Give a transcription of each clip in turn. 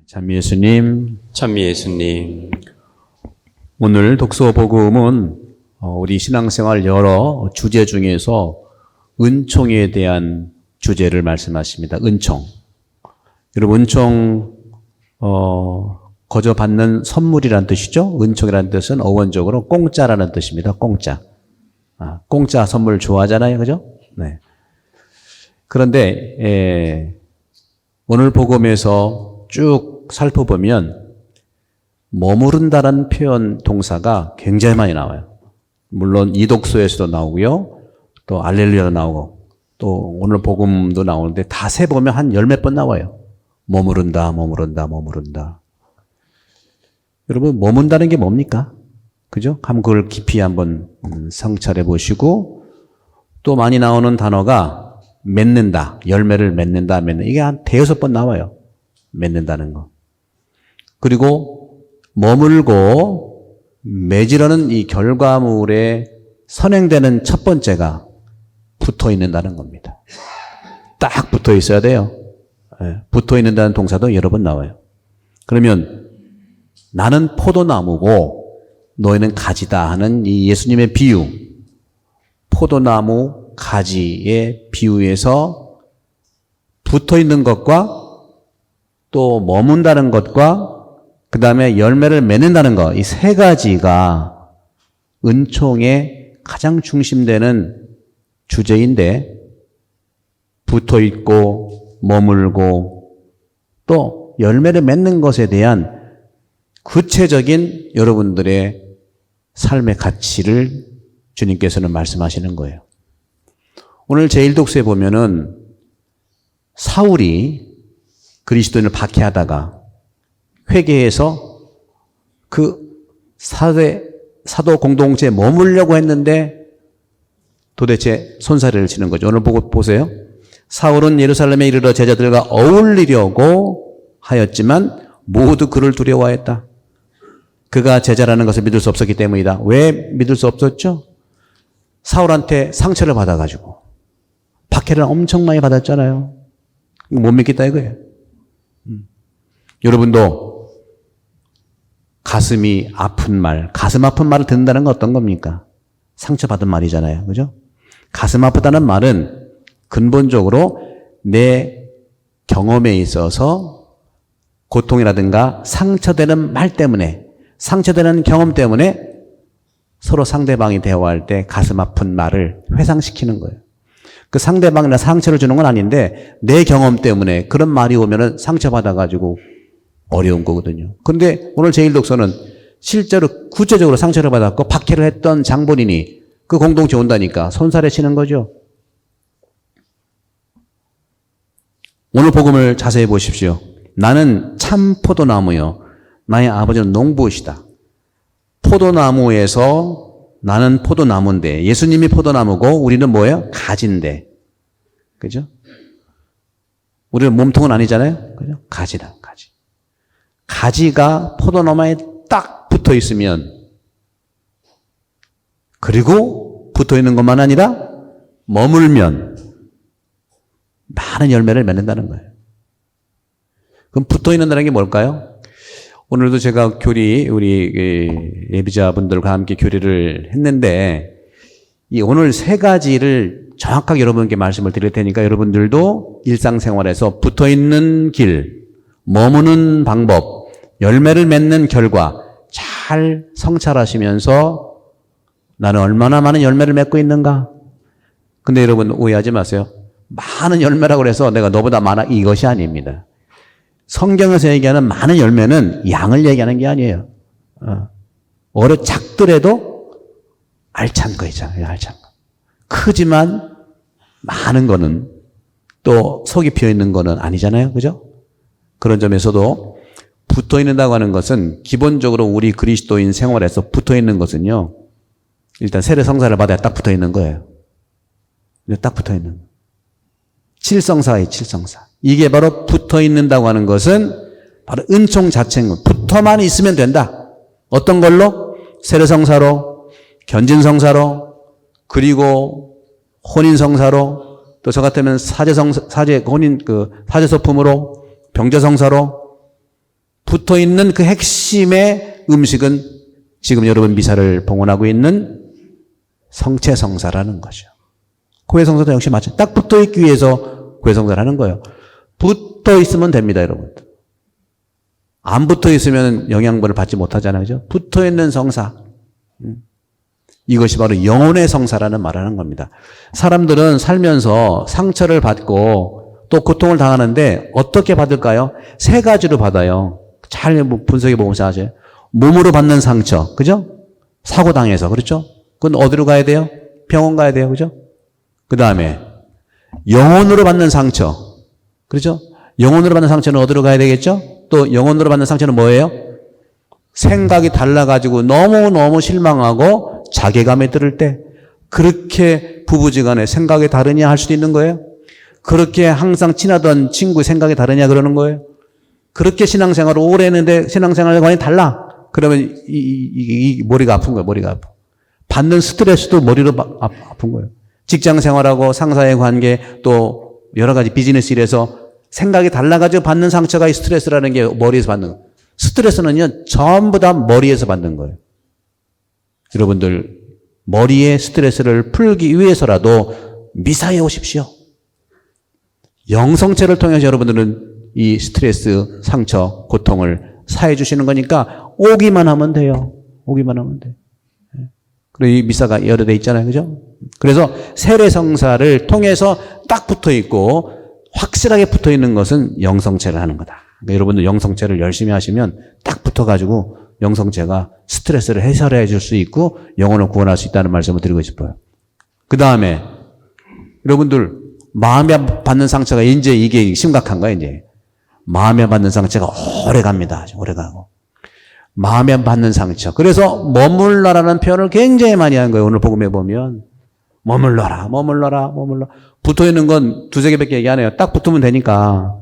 참 예수님, 오늘 독서 복음은 우리 신앙생활 여러 주제 중에서 은총에 대한 주제를 말씀하십니다. 은총. 여러분, 은총 거저 받는 선물이란 뜻이죠. 은총이라는 뜻은 어원적으로 공짜라는 뜻입니다. 공짜. 공짜 선물 좋아하잖아요, 그죠? 네. 그런데 오늘 복음에서 쭉 살펴보면 머무른다라는 표현 동사가 굉장히 많이 나와요. 물론 이 독서에서도 나오고요. 또 알렐루야도 나오고 또 오늘 복음도 나오는데 다 세보면 한 열 몇 번 나와요. 머무른다, 머무른다, 머무른다. 여러분, 머문다는 게 뭡니까? 그죠? 한번 그걸 깊이 한번 성찰해 보시고, 또 많이 나오는 단어가 맺는다, 열매를 맺는다, 이게 한 대여섯 번 나와요. 맺는다는 거. 그리고 머물고 맺으려는 이 결과물에 선행되는 첫 번째가 붙어 있는다는 겁니다. 딱 붙어 있어야 돼요. 붙어 있는다는 동사도 여러 번 나와요. 그러면 나는 포도나무고 너희는 가지다 하는 이 예수님의 비유, 포도나무 가지의 비유에서 붙어 있는 것과 또 머문다는 것과 그 다음에 열매를 맺는다는 것, 이 세 가지가 은총의 가장 중심되는 주제인데, 붙어 있고 머물고 또 열매를 맺는 것에 대한 구체적인 여러분들의 삶의 가치를 주님께서는 말씀하시는 거예요. 오늘 제1독서에 보면은 사울이 그리스도인을 박해하다가 회개해서 그 사도 공동체에 머물려고 했는데 도대체 손사래를 치는 거죠. 오늘 보세요. 사울은 예루살렘에 이르러 제자들과 어울리려고 하였지만 모두 그를 두려워했다. 그가 제자라는 것을 믿을 수 없었기 때문이다. 왜 믿을 수 없었죠? 사울한테 상처를 받아가지고 박해를 엄청 많이 받았잖아요. 못 믿겠다 이거예요. 여러분도 가슴이 아픈 말, 가슴 아픈 말을 듣는다는 건 어떤 겁니까? 상처받은 말이잖아요. 그죠? 가슴 아프다는 말은 근본적으로 내 경험에 있어서 고통이라든가 상처되는 말 때문에, 상처되는 경험 때문에 서로 상대방이 대화할 때 가슴 아픈 말을 회상시키는 거예요. 그 상대방이나 상처를 주는 건 아닌데 내 경험 때문에 그런 말이 오면은 상처받아가지고 어려운 거거든요. 그런데 오늘 제1독서는 실제로 구체적으로 상처를 받았고 박해를 했던 장본인이 그 공동체 온다니까 손살에 치는 거죠. 오늘 복음을 자세히 보십시오. 나는 참 포도나무요. 나의 아버지는 농부시다. 포도나무에서 나는 포도나무인데 예수님이 포도나무고 우리는 뭐예요? 가지인데. 그죠? 우리는 몸통은 아니잖아요. 그죠? 가지다. 가지. 가지가 포도나무에 딱 붙어 있으면 그리고 붙어 있는 것만 아니라 머물면 많은 열매를 맺는다는 거예요. 그럼 붙어 있는다는 게 뭘까요? 오늘도 제가 우리 예비자분들과 함께 교리를 했는데, 오늘 세 가지를 정확하게 여러분께 말씀을 드릴 테니까 여러분들도 일상생활에서 붙어 있는 길, 머무는 방법, 열매를 맺는 결과 잘 성찰하시면서 나는 얼마나 많은 열매를 맺고 있는가? 근데 여러분 오해하지 마세요. 많은 열매라고 해서 내가 너보다 많아 이것이 아닙니다. 성경에서 얘기하는 많은 열매는 양을 얘기하는 게 아니에요. 작더라도 알찬 거 있잖아요. 알찬 거. 크지만 많은 거는 또 속이 비어 있는 거는 아니잖아요. 그죠? 그런 점에서도 붙어 있는다고 하는 것은 기본적으로 우리 그리스도인 생활에서 붙어 있는 것은요. 일단 세례 성사를 받아야 딱 붙어 있는 거예요. 딱 붙어 있는 거. 칠성사예요. 칠성사. 이게 바로 붙어 있는다고 하는 것은 바로 은총 자체인 것. 붙어만 있으면 된다. 어떤 걸로? 세례성사로, 견진성사로, 그리고 혼인성사로, 또 저 같으면 사제소품으로, 병제성사로, 붙어 있는 그 핵심의 음식은 지금 여러분 미사를 봉헌하고 있는 성체성사라는 거죠. 고해성사도 역시 마찬가지. 딱 붙어 있기 위해서 고해성사를 하는 거예요. 붙어 있으면 됩니다, 여러분. 안 붙어 있으면 영양분을 받지 못하잖아요. 그죠? 붙어 있는 성사. 이것이 바로 영혼의 성사라는 말을 하는 겁니다. 사람들은 살면서 상처를 받고 또 고통을 당하는데 어떻게 받을까요? 세 가지로 받아요. 잘 분석해 보면서 하세요. 몸으로 받는 상처, 그죠? 사고 당해서, 그렇죠? 그건 어디로 가야 돼요? 병원 가야 돼요, 그죠? 그 다음에 영혼으로 받는 상처, 그렇죠? 영혼으로 받는 상처는 어디로 가야 되겠죠? 또 영혼으로 받는 상처는 뭐예요? 생각이 달라가지고 너무너무 실망하고 자괴감에 들을 때, 그렇게 부부지간에 생각이 다르냐 할 수도 있는 거예요. 그렇게 항상 친하던 친구 생각이 다르냐 그러는 거예요. 그렇게 신앙생활을 오래 했는데 신앙생활관이 달라. 그러면 이 머리가 아픈 거예요. 머리가 아파. 받는 스트레스도 머리로 아픈 거예요. 직장생활하고 상사의 관계, 또 여러 가지 비즈니스 일에서 생각이 달라가지고 받는 상처가 이 스트레스라는 게 머리에서 받는 거예요. 스트레스는요, 전부 다 머리에서 받는 거예요. 여러분들, 머리의 스트레스를 풀기 위해서라도 미사에 오십시오. 영성체를 통해서 여러분들은 이 스트레스, 상처, 고통을 사해 주시는 거니까 오기만 하면 돼요. 오기만 하면 돼. 그리고 이 미사가 여러 대 있잖아요. 그죠? 그래서 세례성사를 통해서 딱 붙어 있고 확실하게 붙어 있는 것은 영성체를 하는 거다. 그러니까 여러분들 영성체를 열심히 하시면 딱 붙어가지고 영성체가 스트레스를 해소해 줄 수 있고 영혼을 구원할 수 있다는 말씀을 드리고 싶어요. 그 다음에 여러분들 마음에 받는 상처가 이제 이게 심각한 거예요. 이제 마음에 받는 상처가 오래 갑니다. 오래 가고 마음에 받는 상처. 그래서 머물러라는 표현을 굉장히 많이 하는 거예요. 오늘 복음에 보면 머물러라, 머물러라, 머물러. 붙어 있는 건 두세 개밖에 얘기 안 해요. 딱 붙으면 되니까.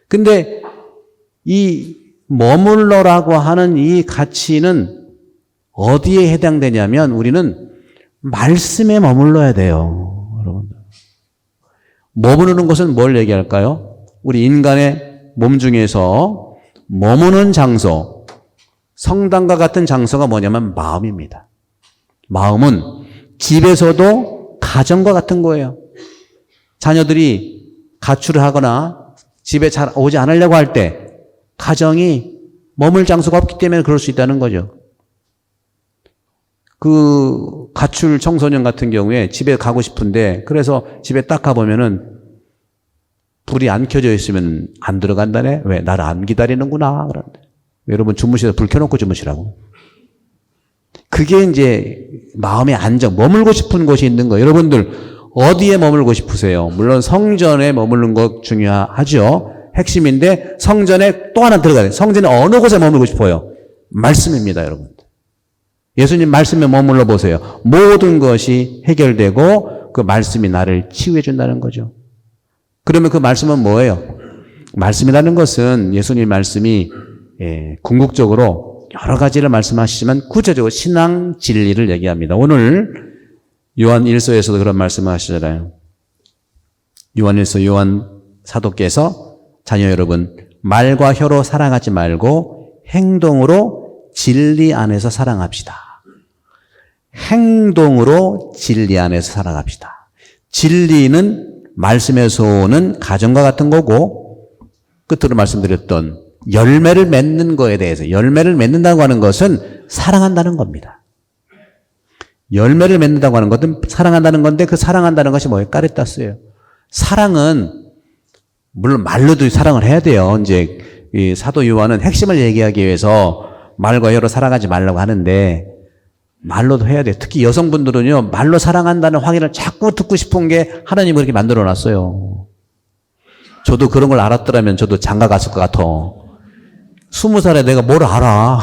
근데 이 머물러라고 하는 이 가치는 어디에 해당되냐면 우리는 말씀에 머물러야 돼요. 여러분들. 머무르는 것은 뭘 얘기할까요? 우리 인간의 몸 중에서 머무는 장소, 성당과 같은 장소가 뭐냐면 마음입니다. 마음은 집에서도 가정과 같은 거예요. 자녀들이 가출을 하거나 집에 잘 오지 않으려고 할 때 가정이 머물 장소가 없기 때문에 그럴 수 있다는 거죠. 그 가출 청소년 같은 경우에 집에 가고 싶은데 그래서 집에 딱 가보면은 불이 안 켜져 있으면 안 들어간다네? 왜? 나를 안 기다리는구나. 그런데. 여러분 주무셔서 불 켜놓고 주무시라고. 그게 이제 마음의 안정, 머물고 싶은 곳이 있는 거예요. 여러분들 어디에 머물고 싶으세요? 물론 성전에 머무는 것 중요하죠. 핵심인데 성전에 또 하나 들어가야 돼요. 성전에 어느 곳에 머물고 싶어요? 말씀입니다, 여러분. 예수님 말씀에 머물러 보세요. 모든 것이 해결되고 그 말씀이 나를 치유해 준다는 거죠. 그러면 그 말씀은 뭐예요? 말씀이라는 것은 예수님 말씀이 궁극적으로 여러 가지를 말씀하시지만 구체적으로 신앙 진리를 얘기합니다. 오늘 요한 1서에서도 그런 말씀을 하시잖아요. 요한 1서 요한 사도께서 자녀 여러분 말과 혀로 사랑하지 말고 행동으로 진리 안에서 사랑합시다. 행동으로 진리 안에서 사랑합시다. 진리는 말씀에서 오는 가정과 같은 거고 끝으로 말씀드렸던 열매를 맺는 거에 대해서 열매를 맺는다고 하는 것은 사랑한다는 겁니다. 열매를 맺는다고 하는 것은 사랑한다는 건데 그 사랑한다는 것이 뭐예요? 까레타스예요. 사랑은 물론 말로도 사랑을 해야 돼요. 이제 이 사도 요한은 핵심을 얘기하기 위해서 말과 혀로 사랑하지 말라고 하는데 말로도 해야 돼요. 특히 여성분들은요 말로 사랑한다는 확인을 자꾸 듣고 싶은 게 하나님이 그렇게 만들어 놨어요. 저도 그런 걸 알았더라면 저도 장가 갔을 것 같아. 20살에 내가 뭘 알아.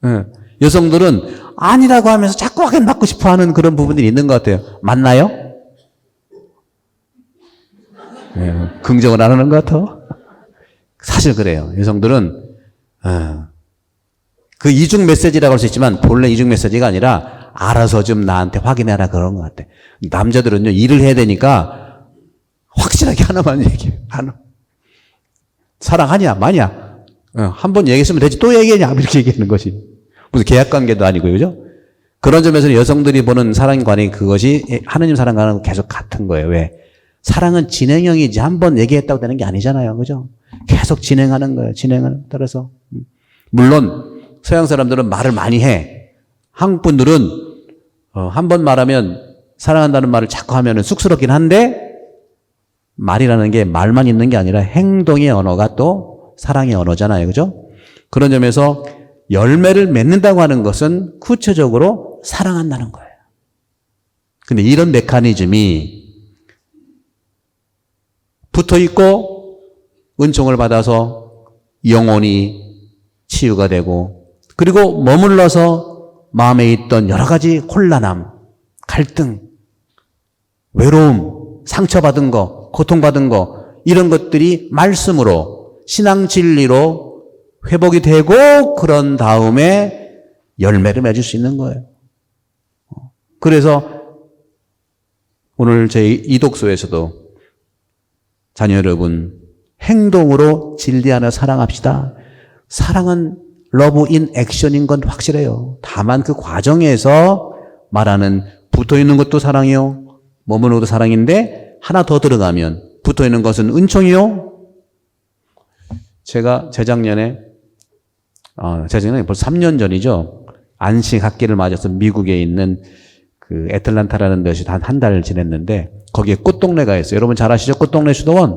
네. 여성들은 아니라고 하면서 자꾸 확인받고 싶어 하는 그런 부분들이 있는 것 같아요. 맞나요? 네. 긍정을 안 하는 것 같아. 사실 그래요. 여성들은 그 이중 메시지라고 할 수 있지만 본래 이중 메시지가 아니라 알아서 좀 나한테 확인해라 그런 것 같아. 남자들은요 일을 해야 되니까 확실하게 하나만 얘기해. 하나. 사랑하냐 마냐. 한 번 얘기했으면 되지 또 얘기하냐 이렇게 얘기하는 것이. 무슨 계약관계도 아니고요. 그죠? 그런 점에서는 여성들이 보는 사랑관이 그것이 하느님 사랑과는 계속 같은 거예요. 왜? 사랑은 진행형이지 한 번 얘기했다고 되는 게 아니잖아요. 그죠? 계속 진행하는 거예요. 진행하는 따라서. 물론 서양 사람들은 말을 많이 해. 한국 분들은 한 번 말하면 사랑한다는 말을 자꾸 하면 쑥스럽긴 한데 말이라는 게 말만 있는 게 아니라 행동의 언어가 또 사랑의 언어잖아요. 그죠? 그런 점에서 열매를 맺는다고 하는 것은 구체적으로 사랑한다는 거예요. 근데 이런 메커니즘이 붙어 있고 은총을 받아서 영혼이 치유가 되고 그리고 머물러서 마음에 있던 여러 가지 혼란함, 갈등, 외로움, 상처받은 거, 고통받은 거 이런 것들이 말씀으로 신앙 진리로 회복이 되고 그런 다음에 열매를 맺을 수 있는 거예요. 그래서 오늘 제 이독소에서도 자녀 여러분 행동으로 진리하며 사랑합시다. 사랑은 러브 인 액션인 건 확실해요. 다만 그 과정에서 말하는 붙어있는 것도 사랑이요. 머무는 것도 사랑인데 하나 더 들어가면 붙어있는 것은 은총이요. 제가 재작년에 벌써 3년 전이죠. 안식 학기를 맞아서 미국에 있는 그 애틀란타라는 데서 한 달 지냈는데 거기에 꽃동네가 있어요. 여러분 잘 아시죠? 꽃동네 수도원.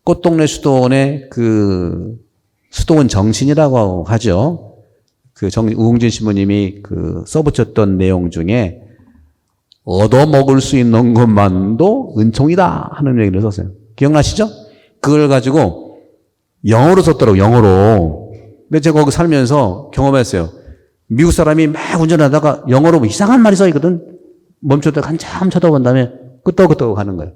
꽃동네 수도원의 그 수도원 정신이라고 하죠. 그 우홍진 신부님이 그 써붙였던 내용 중에 얻어먹을 수 있는 것만도 은총이다 하는 얘기를 썼어요. 기억나시죠? 그걸 가지고 영어로 썼더라고요. 영어로. 근데 제가 거기 살면서 경험했어요. 미국 사람이 막 운전하다가 영어로 뭐 이상한 말이 써있거든. 멈췄다가 한참 쳐다본 다음에 끄떡끄떡 하는 거예요.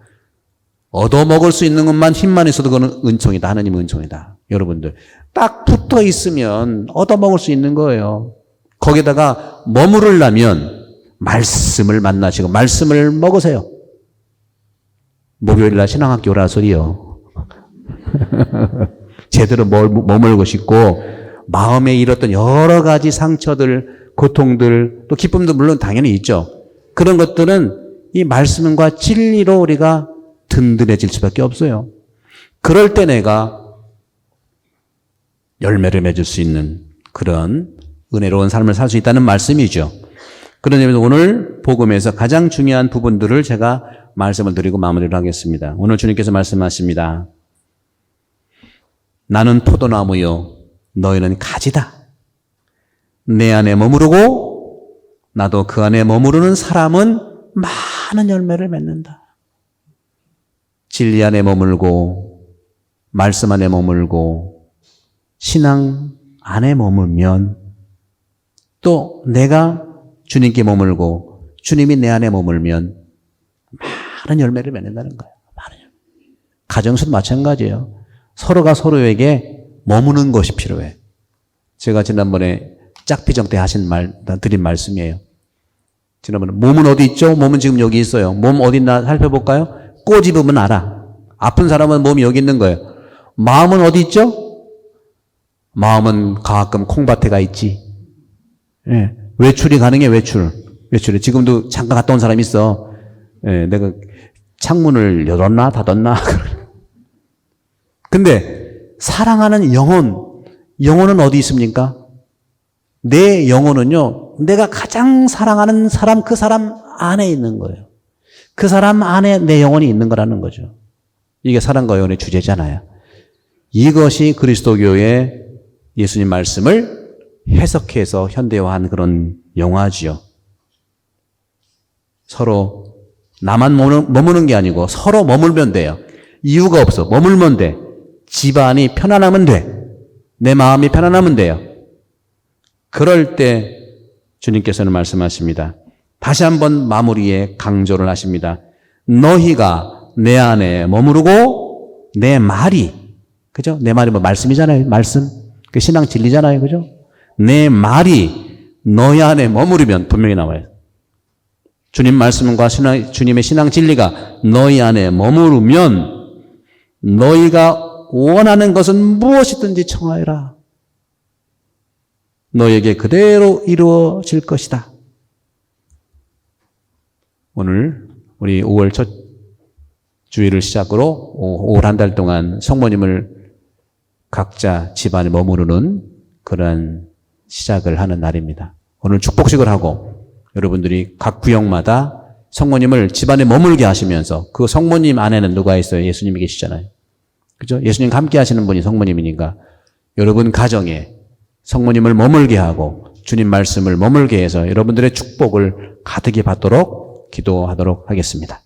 얻어먹을 수 있는 것만 힘만 있어도 그거는 은총이다. 하나님의 은총이다. 여러분들 딱 붙어 있으면 얻어먹을 수 있는 거예요. 거기다가 머무르려면 말씀을 만나시고 말씀을 먹으세요. 목요일날 신앙학교 오라 소리요. 제대로 머물고 싶고 마음에 잃었던 여러 가지 상처들, 고통들, 또 기쁨도 물론 당연히 있죠. 그런 것들은 이 말씀과 진리로 우리가 든든해질 수밖에 없어요. 그럴 때 내가 열매를 맺을 수 있는 그런 은혜로운 삶을 살 수 있다는 말씀이죠. 그런 의미에서 오늘 복음에서 가장 중요한 부분들을 제가 말씀을 드리고 마무리를 하겠습니다. 오늘 주님께서 말씀하십니다. 나는 포도나무요 너희는 가지다. 내 안에 머무르고 나도 그 안에 머무르는 사람은 많은 열매를 맺는다. 진리 안에 머물고 말씀 안에 머물고 신앙 안에 머물면 또 내가 주님께 머물고 주님이 내 안에 머물면 많은 열매를 맺는다는 거예요. 많은 열매. 가정에서도 마찬가지예요. 서로가 서로에게 머무는 것이 필요해. 제가 지난번에 짝피정 때 드린 말씀이에요. 지난번에 몸은 어디 있죠? 몸은 지금 여기 있어요. 몸 어디 있나 살펴볼까요? 꼬집으면 알아. 아픈 사람은 몸이 여기 있는 거예요. 마음은 어디 있죠? 마음은 가끔 콩밭에 가 있지. 예. 외출이 가능해, 외출이. 지금도 잠깐 갔다 온 사람이 있어. 예, 내가 창문을 열었나, 닫았나. 근데, 사랑하는 영혼은 어디 있습니까? 내 영혼은요, 내가 가장 사랑하는 사람, 그 사람 안에 있는 거예요. 그 사람 안에 내 영혼이 있는 거라는 거죠. 이게 사랑과 영혼의 주제잖아요. 이것이 그리스도교의 예수님 말씀을 해석해서 현대화한 그런 영화지요. 서로 나만 머무는 게 아니고 서로 머물면 돼요. 이유가 없어. 머물면 돼. 집안이 편안하면 돼. 내 마음이 편안하면 돼요. 그럴 때 주님께서는 말씀하십니다. 다시 한번 마무리에 강조를 하십니다. 너희가 내 안에 머무르고 내 말이, 그죠? 내 말이 뭐 말씀이잖아요. 말씀. 그 신앙 진리잖아요. 그죠? 내 말이 너희 안에 머무르면 분명히 나와요. 주님 말씀과 주님의 신앙 진리가 너희 안에 머무르면 너희가 원하는 것은 무엇이든지 청하여라. 너에게 그대로 이루어질 것이다. 오늘 우리 5월 첫 주일을 시작으로 5월 한 달 동안 성모님을 각자 집안에 머무르는 그런 시작을 하는 날입니다. 오늘 축복식을 하고 여러분들이 각 구역마다 성모님을 집안에 머물게 하시면서 그 성모님 안에는 누가 있어요? 예수님이 계시잖아요. 그죠? 예수님과 함께 하시는 분이 성모님이니까 여러분 가정에 성모님을 머물게 하고 주님 말씀을 머물게 해서 여러분들의 축복을 가득히 받도록 기도하도록 하겠습니다.